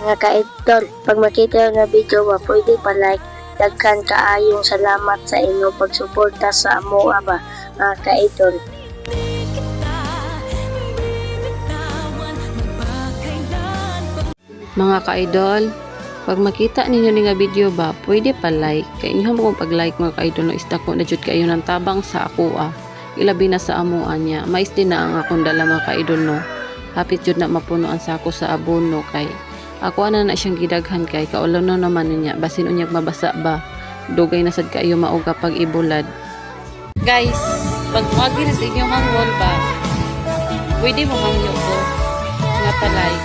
Nga ka-idol, pag makita nga video ba, pwede pa like. Daghan kaayong salamat sa inyo pagsuporta sa amoa ba, mga ka-idol. Mga ka-idol, pag makita ninyo ni nga video ba, pwede pa like. Kaya inyo mo kung pag-like mga ka-idol no, isda ko na jud kayo ng tabang sa ako ilabi na sa amuan niya. Mais din na ang akong dala mga ka-idol no. Hapit jud na mapunuan sa ako sa abono kay ako na siyang gidaghan kay kaulan na naman niya basin unyag mabasa ba. Dugay na sad kayo mao kapag ibulad. Guys, pag magiri sa inyong wall ba, pwede mo mangyo ko nga pa like.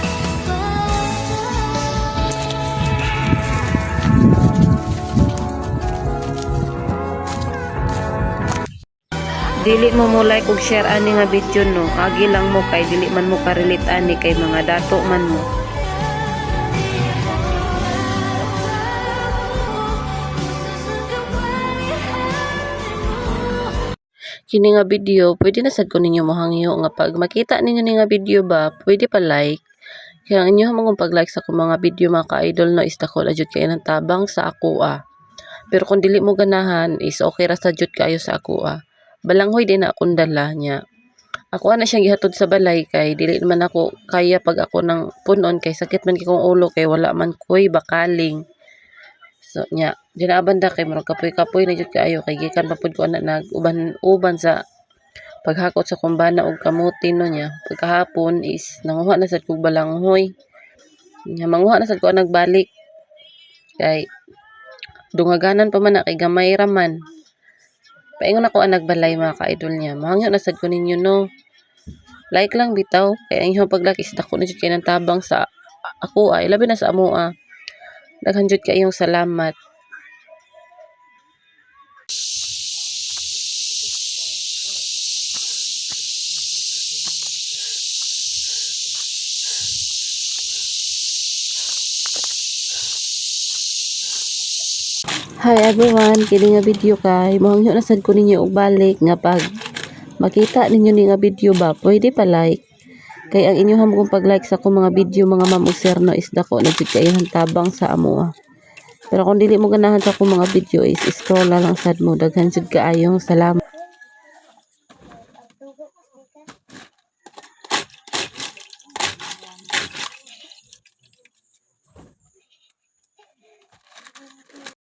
Dili mo like ug share ani nga video no. Agi lang mo kay dili man mo ka-relate ani kay mga dato man mo. Kini nga video, pwede na sad ko ninyo mohangyo nga pag makita ninyo ni nga video ba, pwede pa like. Kaya inyo mong pag-like sa akong mga video mga ka-idol no, is dako jud kayo ng tabang sa ako Pero kung dili mo ganahan is okay ra sa jud kayo sa ako Balanghoy din na akong dala niya. Ako na siyang gihatod sa balay kay dili man ako kaya pag ako nang punon kay sakit man kong ulo kay wala man koy bakaling. So nya, dinabanda kay murag kapoy-kapoy na jud kaayo kay gikan pa pud ko ana nag-uban sa paghakot sa kumbana og kamuti no nya. Pagkahapon is nanguha na sad kog balanghoy. Nya manguha na sad ko nagbalik. Kay dungaganan pa man na kay gamay ra man. Paingon ako ang nagbalay mga ka-idol niya. Mahangyo na sad ko ninyo no. Like lang bitaw. Kaya ang inyong pag-like is dako na jud kayo ng tabang sa ako ilabi na sa amo Daghan jud kayong salamat. Hi everyone, kini nga video kay mohangyo na sad ko ninyo og balik nga pag makita ninyo ni nga video ba, pwede pa like. Kay ang inyong kong pag-like sa akong mga video mga ma'am ug sir no is dako na jud kayo ng tabang sa amo Pero kung dili mo ganahan sa akong mga video is scroll lang sad mo. Daghan jud kaayong salamat.